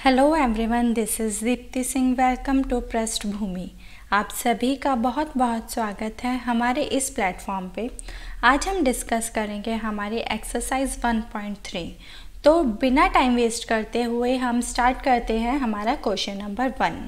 Hello everyone, this is Deepti Singh. Welcome to Prishthbhumi. आप सभी का बहुत बहुत स्वागत है हमारे इस प्लेटफॉर्म पे। आज हम डिस्कस करेंगे हमारी एक्सरसाइज 1.3। तो बिना टाइम वेस्ट करते हुए हम स्टार्ट करते हैं हमारा क्वेश्चन नंबर 1।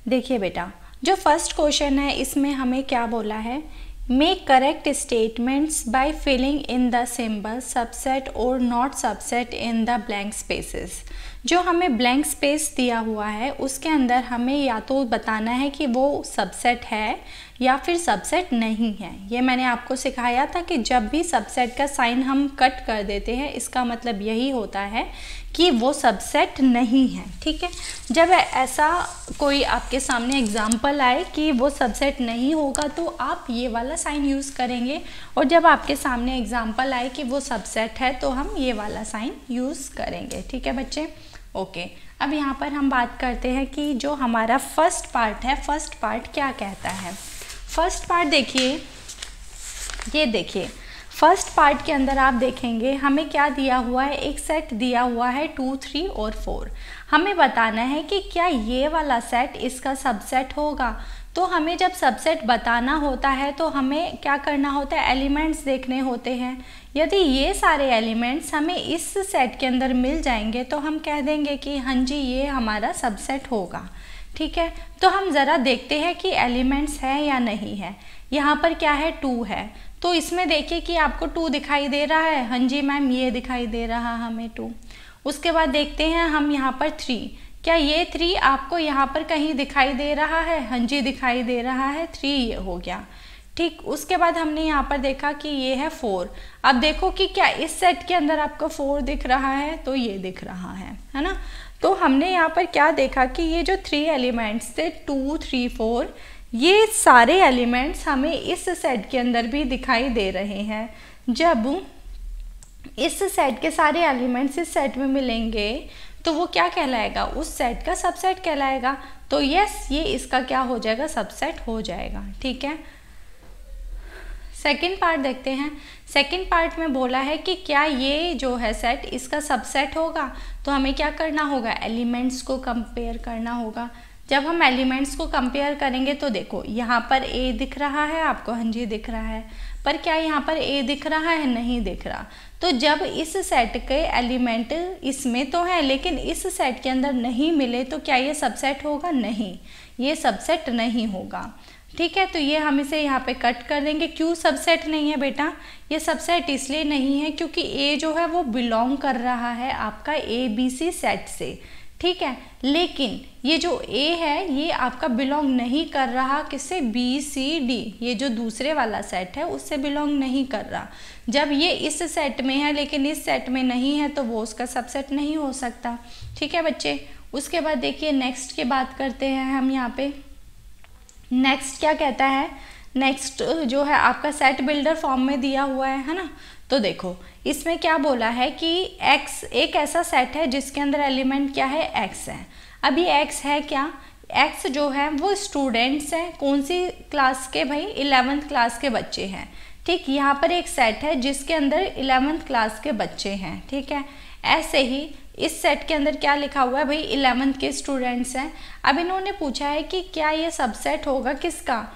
देखिए बेटा, जो फर्स्ट क्वेश्चन है इसमें हमें क्या बोला है, make correct statements by filling in the symbol subset और not subset in the blank spaces. जो हमें ब्लैंक स्पेस दिया हुआ है उसके अंदर हमें या तो बताना है कि वो सबसेट है या फिर सबसेट नहीं है। ये मैंने आपको सिखाया था कि जब भी सबसेट का साइन हम कट कर देते हैं इसका मतलब यही होता है कि वो सबसेट नहीं है। ठीक है, जब ऐसा कोई आपके सामने एग्जाम्पल आए कि वो सबसेट नहीं होगा तो आप ये वाला साइन यूज़ करेंगे, और जब आपके सामने एग्जाम्पल आए कि वो सबसेट है तो हम ये वाला साइन यूज़ करेंगे। ठीक है बच्चे, ओके। अब यहाँ पर हम बात करते हैं कि जो हमारा फर्स्ट पार्ट है, फर्स्ट पार्ट क्या कहता है। फर्स्ट पार्ट देखिए, ये देखिए फर्स्ट पार्ट के अंदर आप देखेंगे हमें क्या दिया हुआ है, एक सेट दिया हुआ है 2, 3 और 4। हमें बताना है कि क्या ये वाला सेट इसका सबसेट होगा। तो हमें जब सबसेट बताना होता है तो हमें क्या करना होता है, एलिमेंट्स देखने होते हैं। यदि ये सारे एलिमेंट्स हमें इस सेट के अंदर मिल जाएंगे तो हम कह देंगे कि हाँ जी ये हमारा सबसेट होगा। ठीक है, तो हम ज़रा देखते हैं कि एलिमेंट्स है या नहीं है। यहाँ पर क्या है, 2 है, तो इसमें देखिए कि आपको 2 दिखाई दे रहा है। हाँ जी मैम, ये दिखाई दे रहा हमें 2। उसके बाद देखते हैं हम यहाँ पर 3, क्या ये 3 आपको यहाँ पर कहीं दिखाई दे रहा है। हाँ जी दिखाई दे रहा है, 3 ये हो गया। ठीक, उसके बाद हमने यहाँ पर देखा कि ये है 4। अब देखो कि क्या इस सेट के अंदर आपको 4 दिख रहा है, तो ये दिख रहा है ना। तो हमने यहाँ पर क्या देखा कि ये जो 3 एलिमेंट्स थे 2, 3, 4, ये सारे एलिमेंट्स हमें इस सेट के अंदर भी दिखाई दे रहे हैं। जब इस सेट के सारे एलिमेंट्स इस सेट में मिलेंगे तो वो क्या कहलाएगा, उस सेट का सबसेट कहलाएगा। तो यस, ये इसका क्या हो जाएगा, सबसेट हो जाएगा। ठीक है, सेकेंड पार्ट देखते हैं। सेकेंड पार्ट में बोला है कि क्या ये जो है सेट इसका सबसेट होगा। तो हमें क्या करना होगा, एलिमेंट्स को कंपेयर करना होगा। जब हम एलिमेंट्स को कंपेयर करेंगे तो देखो यहाँ पर ए दिख रहा है आपको, हाँ जी दिख रहा है, पर क्या यहाँ पर ए दिख रहा है, नहीं दिख रहा। तो जब इस सेट के एलिमेंट इसमें तो है लेकिन इस सेट के अंदर नहीं मिले तो क्या ये सबसेट होगा, नहीं, ये सबसेट नहीं होगा। ठीक है, तो ये हम इसे यहाँ पे कट कर देंगे। क्यों सबसेट नहीं है बेटा, ये सबसेट इसलिए नहीं है क्योंकि ए जो है वो बिलोंग कर रहा है आपका ABC सेट से। ठीक है, लेकिन ये जो ए है ये आपका बिलोंग नहीं कर रहा किससे, BCD, ये जो दूसरे वाला सेट है उससे बिलोंग नहीं कर रहा। जब ये इस सेट में है लेकिन इस सेट में नहीं है तो वो उसका सबसेट नहीं हो सकता। ठीक है बच्चे, उसके बाद देखिए नेक्स्ट की बात करते हैं हम यहाँ पे। नेक्स्ट क्या कहता है, नेक्स्ट जो है आपका सेट बिल्डर फॉर्म में दिया हुआ है ना। तो देखो इसमें क्या बोला है कि x एक ऐसा सेट है जिसके अंदर एलिमेंट क्या है, x है। अब ये x है क्या, x जो है वो स्टूडेंट्स हैं, कौन सी क्लास के भाई, 11th क्लास के बच्चे हैं। ठीक, यहाँ पर एक सेट है जिसके अंदर 11th क्लास के बच्चे हैं। ठीक है, ऐसे ही इस सेट के अंदर क्या लिखा हुआ है भाई, 11th के स्टूडेंट्स हैं। अब इन्होंने पूछा है कि क्या ये सबसेट होगा किसका,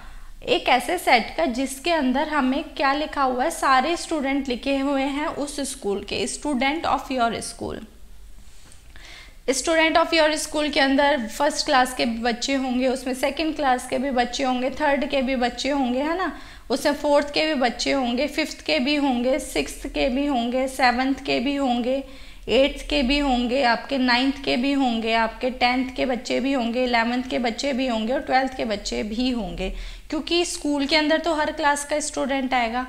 एक ऐसे सेट का जिसके अंदर हमें क्या लिखा हुआ है, सारे स्टूडेंट लिखे हुए हैं उस स्कूल के, student of your school. Student of your school के अंदर फर्स्ट क्लास के भी बच्चे होंगे, उसमें सेकंड क्लास के भी बच्चे होंगे, थर्ड के भी बच्चे होंगे, है ना, उसमें फोर्थ के भी बच्चे होंगे, फिफ्थ के भी होंगे, सिक्स्थ के भी होंगे, सेवन्थ के भी होंगे, 8th के भी होंगे, आपके 9th के भी होंगे, आपके 10th के बच्चे भी होंगे, 11th के बच्चे भी होंगे और 12th के बच्चे भी होंगे, क्योंकि स्कूल के अंदर तो हर क्लास का स्टूडेंट आएगा।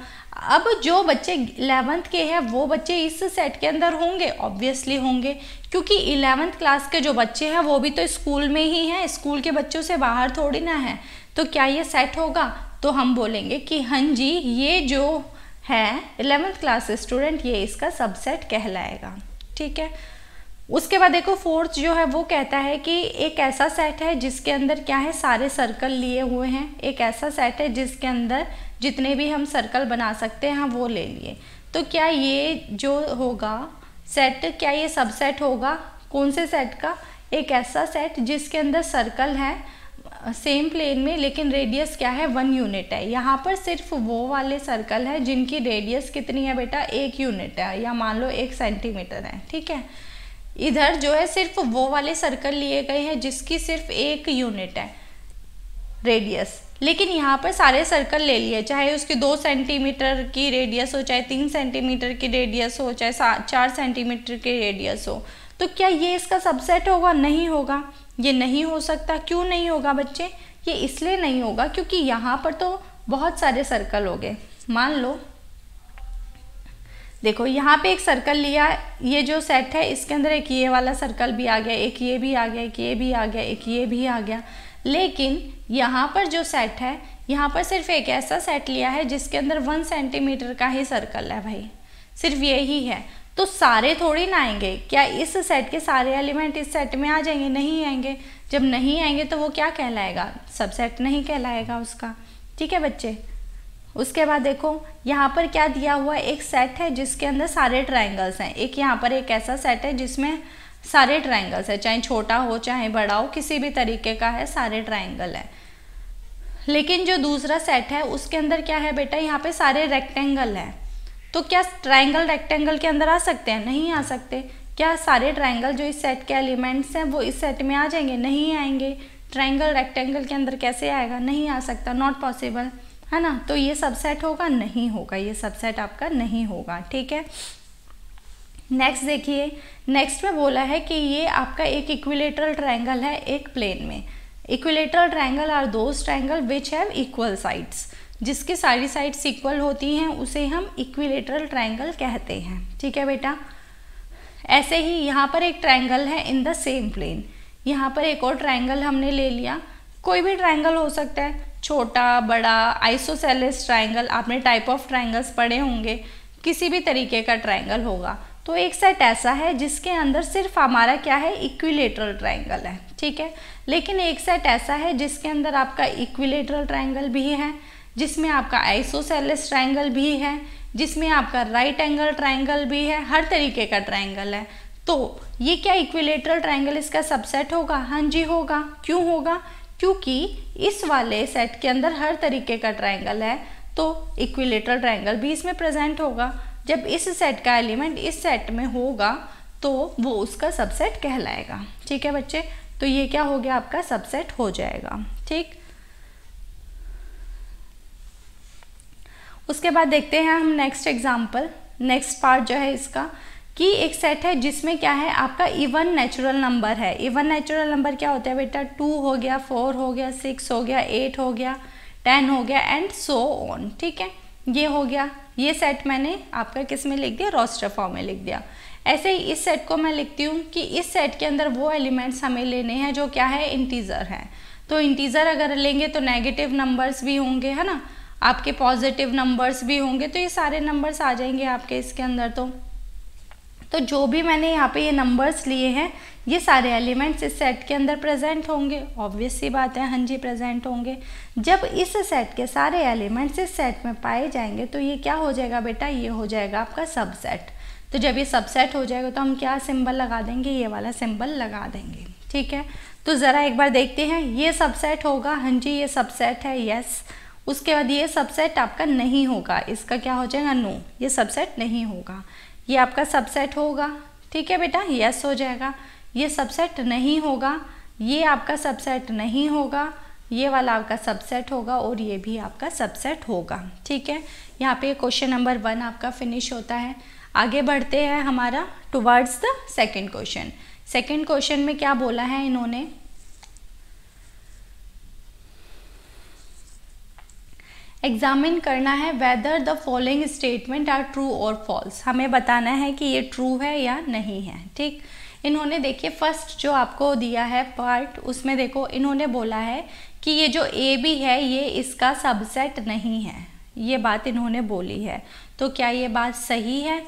अब जो बच्चे 11th के हैं वो बच्चे इस सेट के अंदर होंगे, ऑब्वियसली होंगे, क्योंकि 11th क्लास के जो बच्चे हैं वो भी तो स्कूल में ही हैं, स्कूल के बच्चों से बाहर थोड़ी ना है। तो क्या ये सेट होगा, तो हम बोलेंगे कि हाँ जी ये जो है 11th क्लास स्टूडेंट ये इसका सबसेट कहलाएगा। ठीक है, उसके बाद देखो फोर्थ जो है वो कहता है कि एक ऐसा सेट है जिसके अंदर क्या है, सारे सर्कल लिए हुए हैं। एक ऐसा सेट है जिसके अंदर जितने भी हम सर्कल बना सकते हैं वो ले लिए। तो क्या ये जो होगा सेट, क्या ये सबसेट होगा, कौन से सेट का? एक ऐसा सेट जिसके अंदर सर्कल है सेम प्लेन में लेकिन रेडियस क्या है? 1 यूनिट है। यहाँ पर सिर्फ वो वाले सर्कल है जिनकी रेडियस कितनी है बेटा? 1 यूनिट है, या मान लो 1 सेंटीमीटर है, ठीक है। इधर जो है सिर्फ वो वाले सर्कल लिए गए हैं जिसकी सिर्फ 1 यूनिट है रेडियस, लेकिन यहाँ पर सारे सर्कल ले लिए, चाहे उसकी 2 सेंटीमीटर की रेडियस हो, चाहे 3 सेंटीमीटर की रेडियस हो, चाहे 4 सेंटीमीटर की रेडियस हो। तो क्या ये इसका सबसेट होगा? नहीं होगा, ये नहीं हो सकता। क्यों नहीं होगा बच्चे? ये इसलिए नहीं होगा क्योंकि यहाँ पर तो बहुत सारे सर्कल हो गए। मान लो देखो यहाँ पे एक सर्कल लिया, ये जो सेट है इसके अंदर एक ये वाला सर्कल भी आ गया, एक ये भी आ गया, एक ये भी आ गया, एक ये भी आ गया, लेकिन यहाँ पर जो सेट है, यहाँ पर सिर्फ एक ऐसा सेट लिया है जिसके अंदर 1 सेंटीमीटर का ही सर्कल है भाई, सिर्फ ये ही है। तो सारे थोड़ी ना आएंगे। क्या इस सेट के सारे एलिमेंट इस सेट में आ जाएंगे? नहीं आएंगे। जब नहीं आएंगे तो वो क्या कहलाएगा? सबसेट नहीं कहलाएगा उसका, ठीक है बच्चे। उसके बाद देखो यहाँ पर क्या दिया हुआ है, एक सेट है जिसके अंदर सारे ट्रायंगल्स हैं। एक यहाँ पर एक ऐसा सेट है जिसमें सारे ट्रायंगल्स है, चाहे छोटा हो चाहे बड़ा हो, किसी भी तरीके का है, सारे ट्रायंगल है। लेकिन जो दूसरा सेट है उसके अंदर क्या है बेटा? यहाँ पे सारे रेक्टेंगल है। तो क्या ट्रायंगल रेक्टेंगल के अंदर आ सकते हैं? नहीं आ सकते। क्या सारे ट्रायंगल जो इस सेट के एलिमेंट्स हैं वो इस सेट में आ जाएंगे? नहीं आएंगे। ट्रायंगल रेक्टेंगल के अंदर कैसे आएगा? नहीं आ सकता, नॉट पॉसिबल, है ना। तो ये सबसेट होगा? नहीं होगा, ये सबसेट आपका नहीं होगा, ठीक है। नेक्स्ट देखिए, नेक्स्ट में बोला है कि ये आपका एक इक्विलेटरल ट्रायंगल है एक प्लेन में। Equilateral triangle are those triangle which have equal sides, जिसकी सारी साइड्स इक्वल होती हैं उसे हम इक्विलेटरल ट्रायंगल कहते हैं, ठीक है बेटा। ऐसे ही यहाँ पर एक ट्रायंगल है इन द सेम प्लेन, यहाँ पर एक और ट्रायंगल हमने ले लिया। कोई भी ट्रायंगल हो सकता है, छोटा बड़ा, आइसोसेलेस ट्रायंगल, आपने टाइप ऑफ ट्रायंगल्स पढ़े होंगे, किसी भी तरीके का ट्रायंगल होगा। तो एक सेट ऐसा है जिसके अंदर सिर्फ हमारा क्या है? इक्विलेटरल ट्रायंगल है, ठीक है। लेकिन एक सेट ऐसा है जिसके अंदर आपका इक्विलेटरल ट्रायंगल भी है, जिसमें आपका आइसोसेलेस ट्रायंगल भी है, जिसमें आपका राइट एंगल ट्रायंगल भी है, हर तरीके का ट्रायंगल है। तो ये क्या इक्विलेटरल ट्रायंगल इसका सबसेट होगा? हाँ जी होगा। क्यों होगा? क्योंकि इस वाले सेट के अंदर हर तरीके का ट्रायंगल है, तो इक्विलेटरल ट्रायंगल भी इसमें प्रेजेंट होगा। जब इस सेट का एलिमेंट इस सेट में होगा तो वो उसका सबसेट कहलाएगा, ठीक है बच्चे। तो ये क्या हो गया? आपका सबसेट हो जाएगा, ठीक। उसके बाद देखते हैं हम नेक्स्ट एग्जाम्पल, नेक्स्ट पार्ट जो है इसका, कि एक सेट है जिसमें क्या है? आपका इवन नेचुरल नंबर है। इवन नेचुरल नंबर क्या होता है बेटा? 2 हो गया, 4 हो गया, 6 हो गया, 8 हो गया, 10 हो गया एंड सो ऑन, ठीक है। ये हो गया। ये सेट मैंने आपका किस में लिख दिया? रोस्टर फॉर्म में लिख दिया। ऐसे ही इस सेट को मैं लिखती हूँ कि इस सेट के अंदर वो एलिमेंट्स हमें लेने हैं जो क्या है? इंटीजर है। तो इंटीजर अगर लेंगे तो नेगेटिव नंबर्स भी होंगे, है ना, आपके पॉजिटिव नंबर्स भी होंगे, तो ये सारे नंबर्स आ जाएंगे आपके इसके अंदर। तो जो भी मैंने यहाँ पे ये नंबर्स लिए हैं, ये सारे एलिमेंट्स इस सेट के अंदर प्रेजेंट होंगे। ऑब्वियस सी बात है, हाँ जी प्रेजेंट होंगे। जब इस सेट के सारे एलिमेंट्स इस सेट में पाए जाएंगे तो ये क्या हो जाएगा बेटा? ये हो जाएगा आपका सबसेट। तो जब ये सबसेट हो जाएगा तो हम क्या सिंबल लगा देंगे? ये वाला सिंबल लगा देंगे, ठीक है। तो ज़रा एक बार देखते हैं, ये सबसेट होगा, हाँ जी ये सबसेट है, यस। उसके बाद ये सबसेट आपका नहीं होगा, इसका क्या हो जाएगा? नो, ये सबसेट नहीं होगा। ये आपका सबसेट होगा, ठीक है बेटा, यस हो जाएगा। ये सबसेट नहीं होगा, ये आपका सबसेट नहीं होगा, ये वाला आपका सबसेट होगा और ये भी आपका सबसेट होगा, ठीक है। यहाँ पे क्वेश्चन नंबर 1 आपका फिनिश होता है। आगे बढ़ते हैं हमारा towards the second question. Second question में क्या बोला है इन्होंने? एग्जामिन करना है whether the following statement are true और फॉल्स। हमें बताना है कि ये ट्रू है या नहीं है, ठीक। इन्होंने देखिए फर्स्ट जो आपको दिया है पार्ट, उसमें देखो इन्होंने बोला है कि ये जो ए बी है ये इसका सबसेट नहीं है, ये बात इन्होंने बोली है। तो क्या ये बात सही है?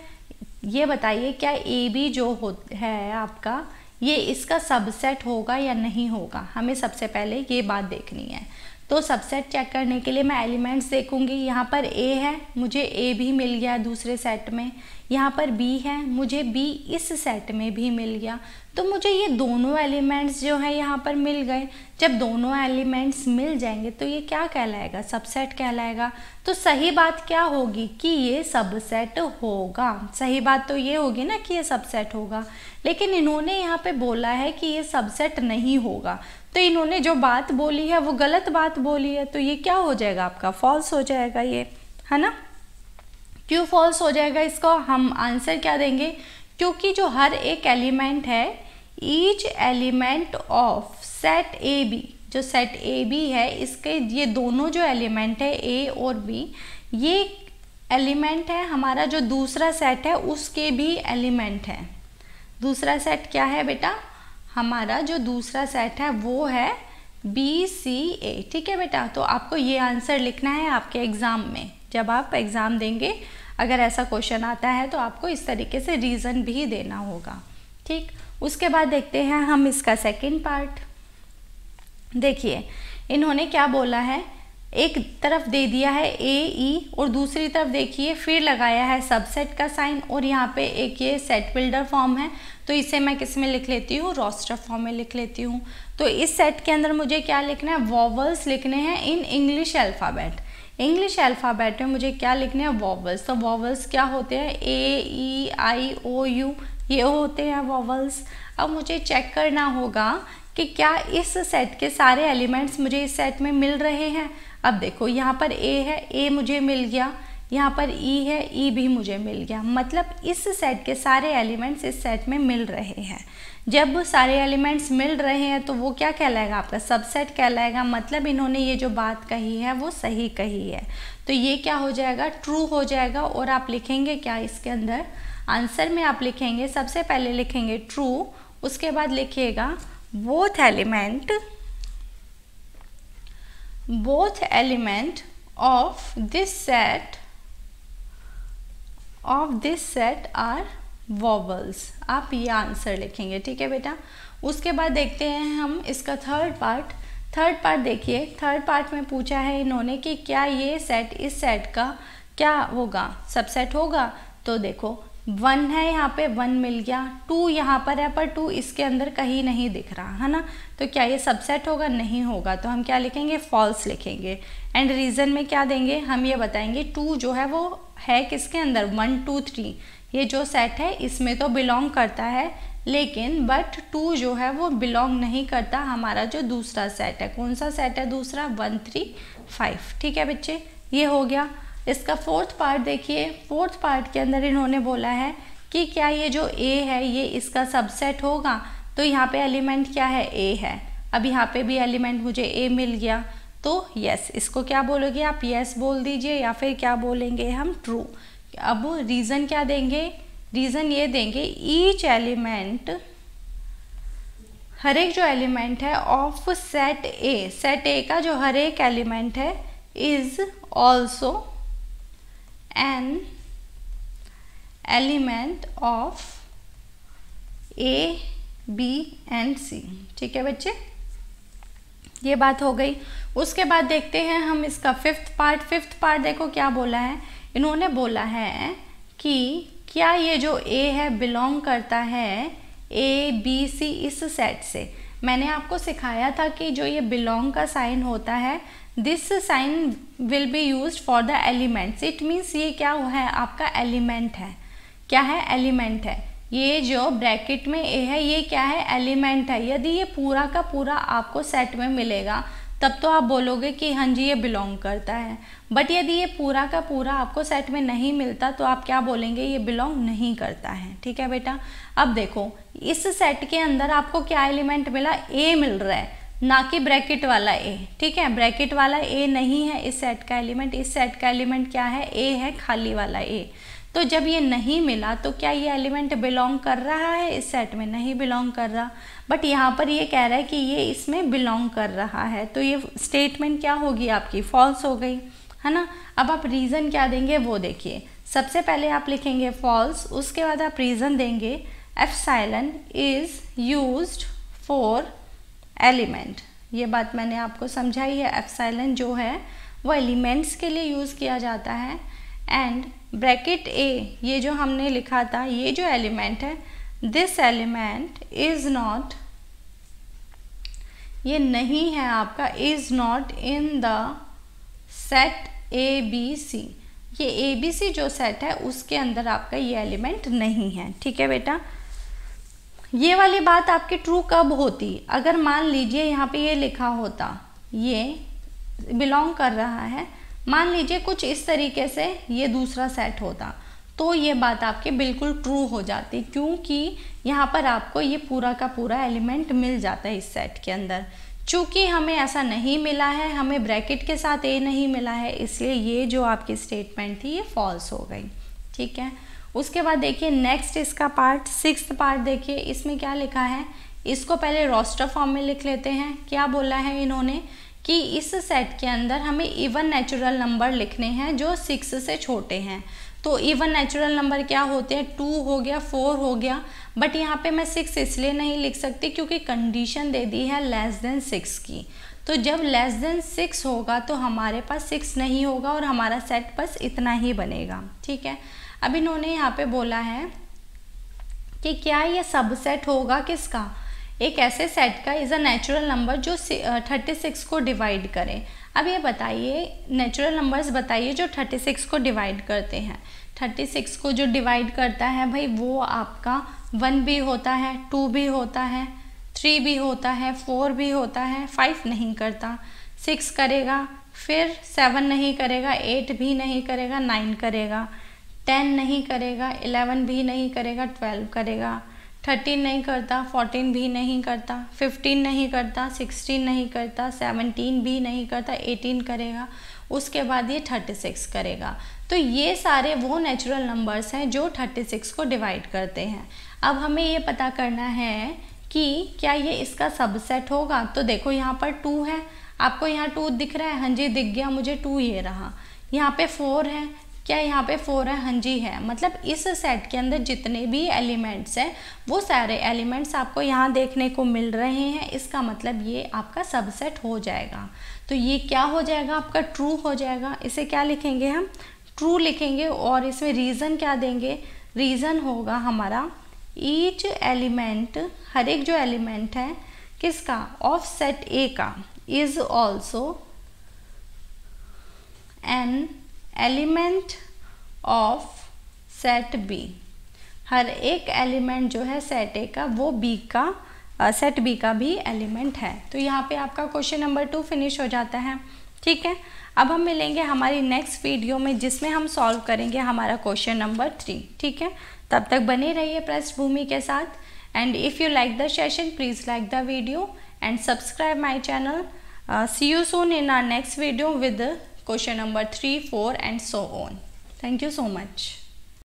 ये बताइए, क्या ए बी जो है आपका, ये इसका सबसेट होगा या नहीं होगा? हमें सबसे पहले ये बात देखनी है। तो सबसेट चेक करने के लिए मैं एलिमेंट्स देखूंगी। यहाँ पर ए है, मुझे ए भी मिल गया दूसरे सेट में। यहाँ पर बी है, मुझे बी इस सेट में भी मिल गया, तो मुझे ये दोनों एलिमेंट्स जो है यहाँ पर मिल गए। जब दोनों एलिमेंट्स मिल जाएंगे तो ये क्या कहलाएगा, सबसेट कहलाएगा। तो सही बात क्या होगी कि ये सबसेट होगा। सही बात तो ये होगी ना कि ये सबसेट होगा, लेकिन इन्होंने यहाँ पे बोला है कि ये सबसेट नहीं होगा, तो इन्होंने जो बात बोली है वो गलत बात बोली है, तो ये क्या हो जाएगा आपका, फॉल्स हो जाएगा ये, है ना। क्यों फॉल्स हो जाएगा, इसको हम आंसर क्या देंगे, क्योंकि जो हर एक एलिमेंट है, each element of set A B, जो सेट ए बी है इसके ये दोनों जो एलिमेंट है ए और बी, ये एलिमेंट है हमारा जो दूसरा सेट है उसके भी एलिमेंट है। दूसरा सेट क्या है बेटा, हमारा जो दूसरा सेट है वो है बी सी ए। ठीक है बेटा, तो आपको ये आंसर लिखना है आपके एग्ज़ाम में। जब आप एग्ज़ाम देंगे अगर ऐसा क्वेश्चन आता है तो आपको इस तरीके से रीज़न भी देना होगा। ठीक, उसके बाद देखते हैं हम इसका सेकंड पार्ट। देखिए इन्होंने क्या बोला है, एक तरफ दे दिया है ए ई और दूसरी तरफ देखिए फिर लगाया है सबसेट का साइन, और यहाँ पे एक ये सेट बिल्डर फॉर्म है, तो इसे मैं किस में लिख लेती हूँ, रोस्टर फॉर्म में लिख लेती हूँ। तो इस सेट के अंदर मुझे क्या लिखना है, वॉवल्स लिखने हैं in English alphabet. English alphabet में मुझे क्या लिखने हैं, वॉवल्स। तो वॉवल्स क्या होते हैं, ए ई आई ओ यू, ये होते हैं वॉवल्स। अब मुझे चेक करना होगा कि क्या इस सेट के सारे एलिमेंट्स मुझे इस सेट में मिल रहे हैं। अब देखो यहाँ पर ए है, ए मुझे मिल गया, यहाँ पर ई है, ई भी मुझे मिल गया, मतलब इस सेट के सारे एलिमेंट्स इस सेट में मिल रहे हैं। जब सारे एलिमेंट्स मिल रहे हैं तो वो क्या कहलाएगा, आपका सबसेट कहलाएगा। मतलब इन्होंने ये जो बात कही है वो सही कही है, तो ये क्या हो जाएगा, ट्रू हो जाएगा। और आप लिखेंगे क्या इसके अंदर, आंसर में आप लिखेंगे, सबसे पहले लिखेंगे ट्रू, उसके बाद लिखिएगा both element of this set are vowels। आप ये आंसर लिखेंगे। ठीक है बेटा, उसके बाद देखते हैं हम इसका थर्ड पार्ट देखिए, थर्ड पार्ट में पूछा है इन्होंने कि क्या ये सेट इस सेट का क्या होगा, सबसेट होगा। तो देखो 1 है यहाँ पे, 1 मिल गया, 2 यहाँ पर है पर 2 इसके अंदर कहीं नहीं दिख रहा है ना, तो क्या ये सबसेट होगा, नहीं होगा। तो हम क्या लिखेंगे, फॉल्स लिखेंगे। एंड रीज़न में क्या देंगे, हम ये बताएंगे 2 जो है वो है किसके अंदर, 1 2 3 ये जो सेट है इसमें तो बिलोंग करता है, लेकिन बट 2 जो है वो बिलोंग नहीं करता हमारा जो दूसरा सेट है। कौन सा सेट है दूसरा, 1 3 5। ठीक है बच्चे, ये हो गया। इसका फोर्थ पार्ट देखिए, फोर्थ पार्ट के अंदर इन्होंने बोला है कि क्या ये जो ए है ये इसका सबसेट होगा। तो यहाँ पे एलिमेंट क्या है, ए है। अब यहाँ पे भी एलिमेंट मुझे ए मिल गया, तो यस, इसको क्या बोलोगे आप, यस बोल दीजिए, या फिर क्या बोलेंगे हम, ट्रू। अब रीज़न क्या देंगे, रीज़न ये देंगे ईच एलिमेंट, हर एक जो एलिमेंट है ऑफ सेट ए का जो हर एक एलिमेंट है is also an element of A B and C. ठीक है बच्चे, ये बात हो गई। उसके बाद देखते हैं हम इसका फिफ्थ पार्ट देखो क्या बोला है, इन्होंने बोला है कि क्या ये जो ए है बिलोंग करता है ए बी सी इस सेट से। मैंने आपको सिखाया था कि जो ये बिलोंग का साइन होता है, this sign will be used for the elements. It means ये क्या है, आपका एलिमेंट है। क्या है, एलिमेंट है। ये जो ब्रैकेट में ए है ये क्या है, एलिमेंट है। यदि ये पूरा का पूरा आपको सेट में मिलेगा तब तो आप बोलोगे कि हाँ जी ये बिलोंग करता है, बट यदि ये पूरा का पूरा आपको सेट में नहीं मिलता तो आप क्या बोलेंगे, ये बिलोंग नहीं करता है। ठीक है बेटा, अब देखो इस सेट के अंदर आपको क्या एलिमेंट मिला, ए मिल रहा है, ना कि ब्रैकेट वाला ए। ठीक है, ब्रैकेट वाला ए नहीं है इस सेट का एलिमेंट। इस सेट का एलिमेंट क्या है, ए है, खाली वाला ए। तो जब ये नहीं मिला तो क्या ये एलिमेंट बिलोंग कर रहा है इस सेट में, नहीं बिलोंग कर रहा। बट यहाँ पर ये कह रहा है कि ये इसमें बिलोंग कर रहा है, तो ये स्टेटमेंट क्या होगी आपकी, फॉल्स हो गई, है ना। अब आप रीज़न क्या देंगे वो देखिए। सबसे पहले आप लिखेंगे फॉल्स, उसके बाद आप रीज़न देंगे epsilon is used for element. ये बात मैंने आपको समझाई है, एप्सिलॉन जो है वो एलिमेंट्स के लिए यूज़ किया जाता है। एंड ब्रैकेट ए, ये जो हमने लिखा था, ये जो एलिमेंट है, दिस एलिमेंट इज नॉट, ये नहीं है आपका, is not in the set A B C, ये ए बी सी जो सेट है उसके अंदर आपका ये एलिमेंट नहीं है। ठीक है बेटा, ये वाली बात आपकी ट्रू कब होती, अगर मान लीजिए यहाँ पे ये लिखा होता ये बिलोंग कर रहा है, मान लीजिए कुछ इस तरीके से ये दूसरा सेट होता, तो ये बात आपकी बिल्कुल ट्रू हो जाती, क्योंकि यहाँ पर आपको ये पूरा का पूरा एलिमेंट मिल जाता है इस सेट के अंदर। चूँकि हमें ऐसा नहीं मिला है, हमें ब्रैकेट के साथ ए नहीं मिला है, इसलिए ये जो आपकी स्टेटमेंट थी ये फॉल्स हो गई। ठीक है, उसके बाद देखिए नेक्स्ट इसका पार्ट, 6th पार्ट देखिए, इसमें क्या लिखा है, इसको पहले रोस्टर फॉर्म में लिख लेते हैं। क्या बोला है इन्होंने कि इस सेट के अंदर हमें इवन नेचुरल नंबर लिखने हैं जो 6 से छोटे हैं। तो इवन नेचुरल नंबर क्या होते हैं, 2 हो गया, 4 हो गया, बट यहाँ पे मैं 6 इसलिए नहीं लिख सकती क्योंकि कंडीशन दे दी है लेस देन 6 की। तो जब लेस देन 6 होगा तो हमारे पास 6 नहीं होगा और हमारा सेट बस इतना ही बनेगा। ठीक है, अब इन्होंने यहाँ पे बोला है कि क्या ये सबसेट होगा किसका, एक ऐसे सेट का इज़ अ नेचुरल नंबर जो 36 को डिवाइड करे। अब ये बताइए नेचुरल नंबर्स बताइए जो 36 को डिवाइड करते हैं। 36 को जो डिवाइड करता है भाई वो आपका 1 भी होता है, 2 भी होता है, 3 भी होता है, 4 भी होता है, 5 नहीं करता, 6 करेगा, फिर 7 नहीं करेगा, 8 भी नहीं करेगा, 9 करेगा, 10 नहीं करेगा, 11 भी नहीं करेगा, 12 करेगा, 13 नहीं करता, 14 भी नहीं करता, 15 नहीं करता, 16 नहीं करता, 17 भी नहीं करता, 18 करेगा, उसके बाद ये 36 करेगा। तो ये सारे वो नेचुरल नंबर्स हैं जो 36 को डिवाइड करते हैं। अब हमें ये पता करना है कि क्या ये इसका सबसेट होगा। तो देखो यहाँ पर 2 है, आपको यहाँ 2 दिख रहा है, हाँ जी दिख गया मुझे, 2 ये रहा। यहाँ पे 4 है, क्या यहाँ पे 4 है, हाँ जी है। मतलब इस सेट के अंदर जितने भी एलिमेंट्स हैं वो सारे एलिमेंट्स आपको यहाँ देखने को मिल रहे हैं, इसका मतलब ये आपका सबसेट हो जाएगा। तो ये क्या हो जाएगा, आपका ट्रू हो जाएगा। इसे क्या लिखेंगे हम, ट्रू लिखेंगे। और इसमें रीज़न क्या देंगे, रीज़न होगा हमारा ईच एलिमेंट, हर एक जो एलिमेंट है किसका, ऑफ सेट ए का, is also an element of set B. हर एक एलिमेंट जो है सेट ए का वो बी का, सेट बी का भी एलिमेंट है। तो यहाँ पे आपका क्वेश्चन नंबर 2 फिनिश हो जाता है। ठीक है, अब हम मिलेंगे हमारी नेक्स्ट वीडियो में जिसमें हम सॉल्व करेंगे हमारा क्वेश्चन नंबर 3। ठीक है, तब तक बने रहिए पृष्ठभूमि के साथ। And if you like the session please like the video and subscribe my channel. See you soon in our next video with question number 3, 4 and so on. Thank you so much.